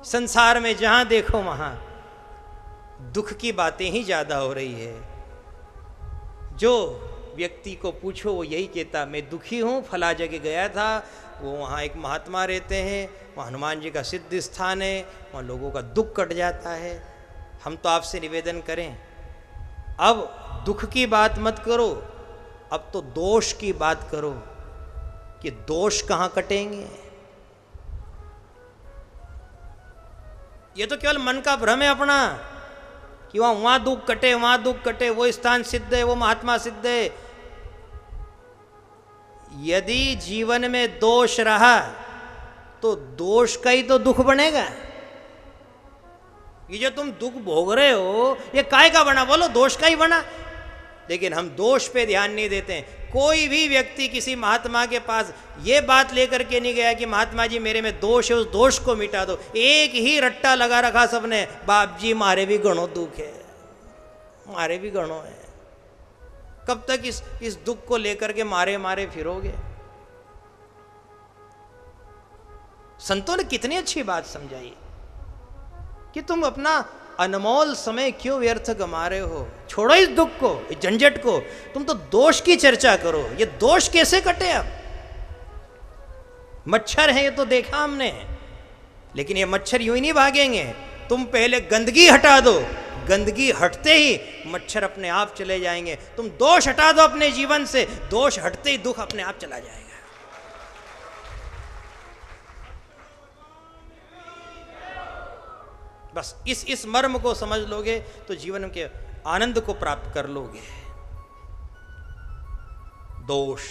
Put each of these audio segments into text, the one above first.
संसार में जहां देखो वहां दुख की बातें ही ज्यादा हो रही है। जो व्यक्ति को पूछो वो यही कहता, मैं दुखी हूं, फला जगह गया था, वो वहाँ एक महात्मा रहते हैं, वहाँ हनुमान जी का सिद्ध स्थान है, वहाँ लोगों का दुख कट जाता है। हम तो आपसे निवेदन करें, अब दुख की बात मत करो, अब तो दोष की बात करो कि दोष कहाँ कटेंगे। ये तो केवल मन का भ्रम है अपना कि वहाँ दुख कटे, वहाँ दुख कटे, वो स्थान सिद्ध है, वो महात्मा सिद्ध है। यदि जीवन में दोष रहा तो दोष का ही तो दुख बनेगा। ये जो तुम दुख भोग रहे हो ये काय का बना, बोलो दोष का ही बना। लेकिन हम दोष पे ध्यान नहीं देते हैं। कोई भी व्यक्ति किसी महात्मा के पास ये बात लेकर के नहीं गया कि महात्मा जी मेरे में दोष है, उस दोष को मिटा दो। एक ही रट्टा लगा रखा सबने, बाप जी मारे भी गणों दुख है, मारे भी गणों है। कब तक इस दुख को लेकर के मारे मारे फिरोगे। संतों ने कितनी अच्छी बात समझाई कि तुम अपना अनमोल समय क्यों व्यर्थ गमा रहे हो। छोड़ो इस दुख को, इस झंझट को, तुम तो दोष की चर्चा करो। ये दोष कैसे कटे। अब मच्छर है ये तो देखा हमने, लेकिन ये मच्छर यूं ही नहीं भागेंगे। तुम पहले गंदगी हटा दो, गंदगी हटते ही मच्छर अपने आप चले जाएंगे। तुम दोष हटा दो अपने जीवन से, दोष हटते ही दुख अपने आप चला जाएगा। बस इस मर्म को समझ लोगे तो जीवन के आनंद को प्राप्त कर लोगे। दोष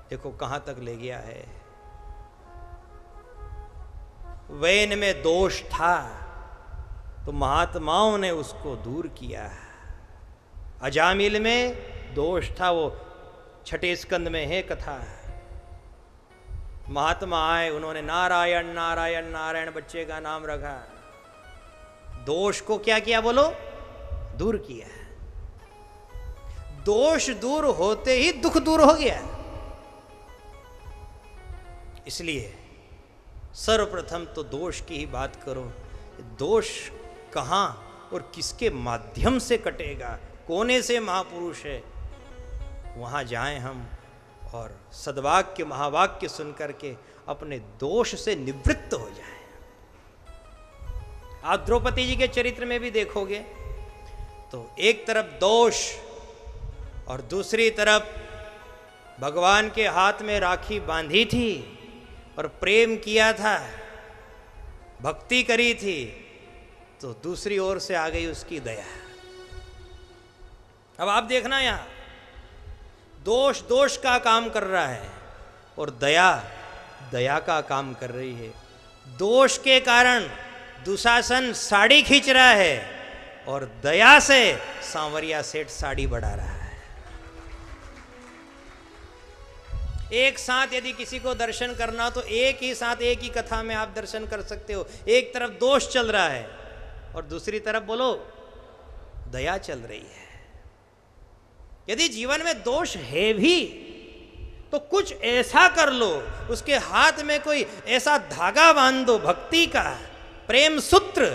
देखो कहां तक ले गया है। वैन में दोष था तो महात्माओं ने उसको दूर किया। अजामिल में दोष था, वो छठे स्कंद में है कथा। महात्मा आए, उन्होंने नारायण नारायण नारायण बच्चे का नाम रखा। दोष को क्या किया बोलो, दूर किया। दोष दूर होते ही दुख दूर हो गया। इसलिए सर्वप्रथम तो दोष की ही बात करो। दोष कहां और किसके माध्यम से कटेगा, कौन ऐसे महापुरुष है, वहां जाएं हम और सद्वाक्य महावाक्य सुनकर के अपने दोष से निवृत्त हो जाएं। आप द्रौपदी जी के चरित्र में भी देखोगे तो एक तरफ दोष और दूसरी तरफ भगवान के हाथ में राखी बांधी थी और प्रेम किया था, भक्ति करी थी, तो दूसरी ओर से आ गई उसकी दया। अब आप देखना यहां दोष दोष का काम कर रहा है और दया दया का काम कर रही है। दोष के कारण दुशासन साड़ी खींच रहा है और दया से सांवरिया सेठ साड़ी बढ़ा रहा है। एक साथ यदि किसी को दर्शन करना तो एक ही साथ एक ही कथा में आप दर्शन कर सकते हो। एक तरफ दोष चल रहा है और दूसरी तरफ बोलो दया चल रही है। यदि जीवन में दोष है भी तो कुछ ऐसा कर लो, उसके हाथ में कोई ऐसा धागा बांध दो भक्ति का, प्रेम सूत्र,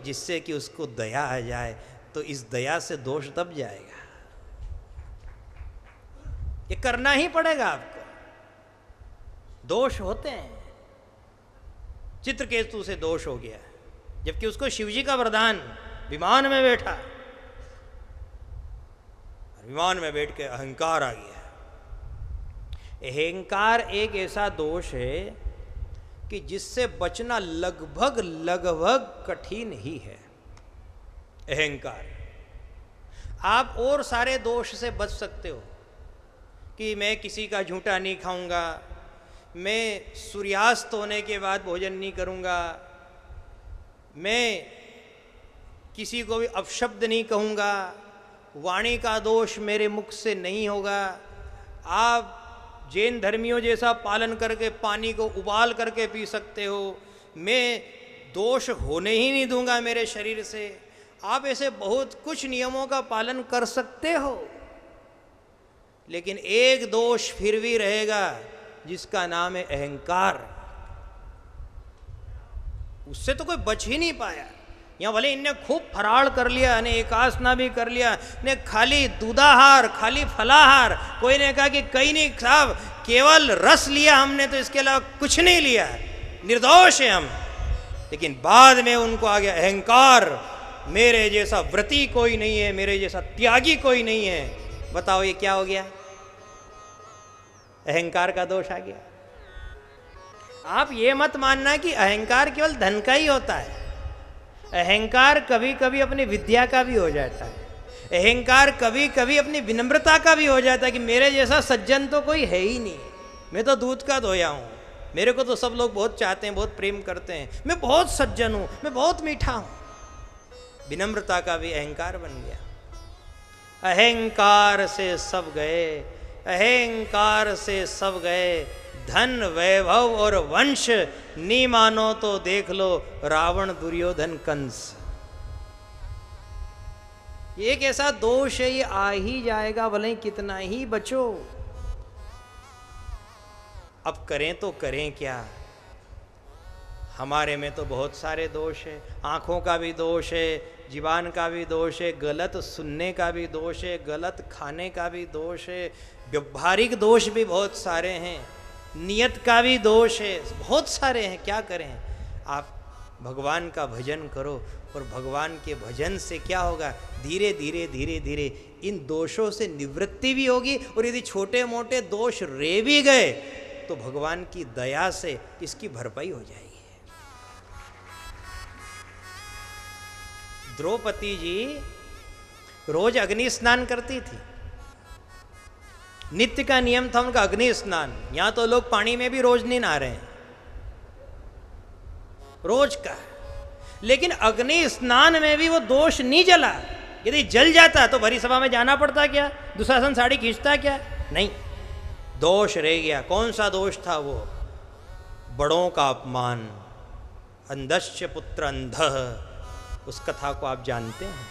जिससे कि उसको दया आ जाए, तो इस दया से दोष दब जाएगा। ये करना ही पड़ेगा आपको। दोष होते हैं, चित्रकेतु से दोष हो गया, जबकि उसको शिवजी का वरदान, विमान में बैठा, विमान में बैठ के अहंकार आ गया। अहंकार एक ऐसा दोष है कि जिससे बचना लगभग लगभग कठिन ही है। अहंकार, आप और सारे दोष से बच सकते हो कि मैं किसी का झूठा नहीं खाऊंगा, मैं सूर्यास्त होने के बाद भोजन नहीं करूंगा, मैं किसी को भी अपशब्द नहीं कहूंगा, वाणी का दोष मेरे मुख से नहीं होगा। आप जैन धर्मियों जैसा पालन करके पानी को उबाल करके पी सकते हो, मैं दोष होने ही नहीं दूंगा मेरे शरीर से। आप ऐसे बहुत कुछ नियमों का पालन कर सकते हो, लेकिन एक दोष फिर भी रहेगा जिसका नाम है अहंकार। उससे तो कोई बच ही नहीं पाया। यहाँ भले इनने खूब फराड़ कर लिया, ने एकासना भी कर लिया, ने खाली दूधाहार, खाली फलाहार, कोई ने कहा कि कहीं नहीं साहब, केवल रस लिया हमने, तो इसके अलावा कुछ नहीं लिया, निर्दोष है हम। लेकिन बाद में उनको आ गया अहंकार, मेरे जैसा व्रती कोई नहीं है, मेरे जैसा त्यागी कोई नहीं है। बताओ ये क्या हो गया? अहंकार का दोष आ गया। आप ये मत मानना कि अहंकार केवल धन का ही होता है। अहंकार कभी कभी अपनी विद्या का भी हो जाता है। अहंकार कभी कभी अपनी विनम्रता का भी हो जाता है कि मेरे जैसा सज्जन तो कोई है ही नहीं, मैं तो दूध का धोया हूँ, मेरे को तो सब लोग बहुत चाहते हैं, बहुत प्रेम करते हैं, मैं बहुत सज्जन हूँ, मैं बहुत मीठा हूँ। विनम्रता का भी अहंकार बन गया। अहंकार से सब गए, अहंकार से सब गए। धन वैभव और वंश नी मानो तो देख लो रावण दुर्योधन कंस। ये एक ऐसा दोष है, ये आ ही जाएगा, भले कितना ही बचो। अब करें तो करें क्या? हमारे में तो बहुत सारे दोष है। आंखों का भी दोष है, जीवान का भी दोष है, गलत सुनने का भी दोष है, गलत खाने का भी दोष है, व्यवहारिक दोष भी बहुत सारे हैं, नियत का भी दोष है, बहुत सारे हैं। क्या करें? आप भगवान का भजन करो, और भगवान के भजन से क्या होगा? धीरे धीरे धीरे धीरे इन दोषों से निवृत्ति भी होगी, और यदि छोटे मोटे दोष रह भी गए तो भगवान की दया से इसकी भरपाई हो जाएगी। द्रौपदी जी रोज अग्नि स्नान करती थी, नित्य का नियम था उनका अग्नि स्नान। यहां तो लोग पानी में भी रोज नहीं नहा रहे हैं, रोज का। लेकिन अग्नि स्नान में भी वो दोष नहीं जला। यदि जल जाता तो भरी सभा में जाना पड़ता क्या? दुशासन साड़ी खींचता क्या? नहीं, दोष रह गया। कौन सा दोष था वो? बड़ों का अपमान, अंधस्य पुत्र अंधः, उस कथा को आप जानते हैं।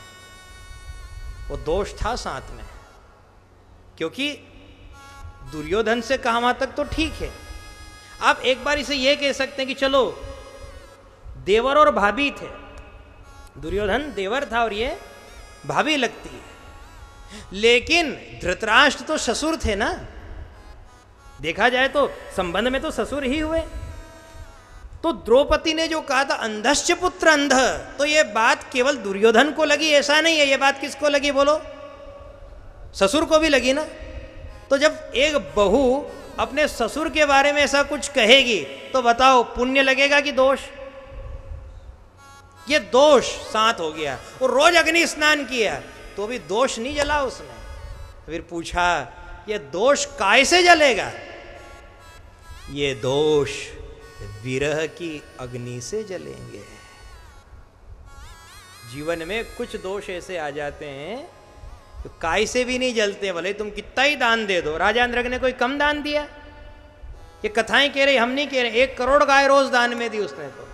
वो दोष था साथ में, क्योंकि दुर्योधन से कहां तक तो ठीक है। आप एक बार इसे यह कह सकते हैं कि चलो देवर और भाभी थे, दुर्योधन देवर था और ये भाभी लगती है। लेकिन धृतराष्ट्र तो ससुर थे ना, देखा जाए तो संबंध में तो ससुर ही हुए। तो द्रौपदी ने जो कहा था अंधस्य पुत्र अंध, तो ये बात केवल दुर्योधन को लगी ऐसा नहीं है। ये बात किसको लगी बोलो? ससुर को भी लगी ना। तो जब एक बहू अपने ससुर के बारे में ऐसा कुछ कहेगी तो बताओ पुण्य लगेगा कि दोष? ये दोष साथ हो गया। और रोज अग्नि स्नान किया तो भी दोष नहीं जला उसने। फिर पूछा ये दोष काय से जलेगा? ये दोष विरह की अग्नि से जलेंगे। जीवन में कुछ दोष ऐसे आ जाते हैं तो काय से भी नहीं जलते, भले तुम कितना ही दान दे दो। राजा इंद्र ने कोई कम दान दिया? ये कथाएं कह रही, हम नहीं कह रहे। 1 करोड़ गाय रोज दान में दी उसने, तो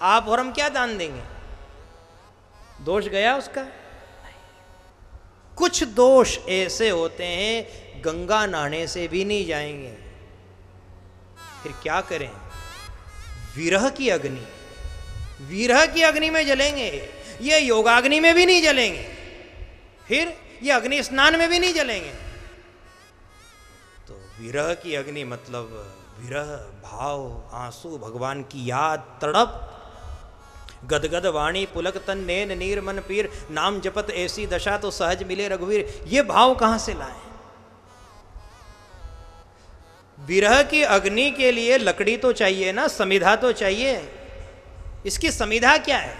आप और हम क्या दान देंगे? दोष गया उसका? कुछ दोष ऐसे होते हैं गंगा नहाने से भी नहीं जाएंगे। फिर क्या करें? विरह की अग्नि, विरह की अग्नि में जलेंगे। ये योगाग्नि में भी नहीं जलेंगे, फिर ये अग्नि स्नान में भी नहीं जलेंगे। तो विरह की अग्नि मतलब विरह भाव, आंसू, भगवान की याद, तड़प, गदगद वाणी पुलक तन नैन नीर मन पीर, नाम जपत ऐसी दशा तो सहज मिले रघुवीर। ये भाव कहां से लाएं? विरह की अग्नि के लिए लकड़ी तो चाहिए ना, समिधा तो चाहिए। इसकी समिधा क्या है?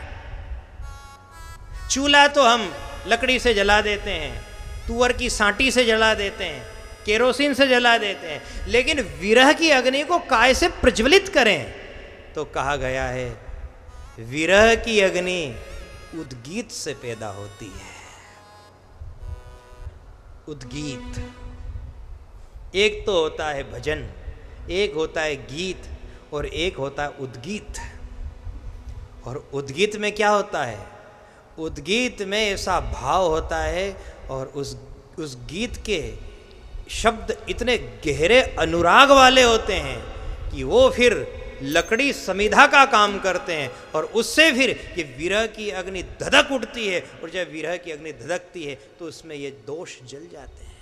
चूल्हा तो हम लकड़ी से जला देते हैं, तुअर की साटी से जला देते हैं, केरोसिन से जला देते हैं। लेकिन विरह की अग्नि को काय से प्रज्वलित करें? तो कहा गया है विरह की अग्नि उद्गीत से पैदा होती है। उद्गीत, एक तो होता है भजन, एक होता है गीत, और एक होता है उद्गीत। और उद्गीत में क्या होता है? उद्गीत में ऐसा भाव होता है और उस गीत के शब्द इतने गहरे अनुराग वाले होते हैं कि वो फिर लकड़ी समिधा का काम करते हैं, और उससे फिर ये विरह की अग्नि धधक उठती है, और जब विरह की अग्नि धधकती है तो उसमें ये दोष जल जाते हैं।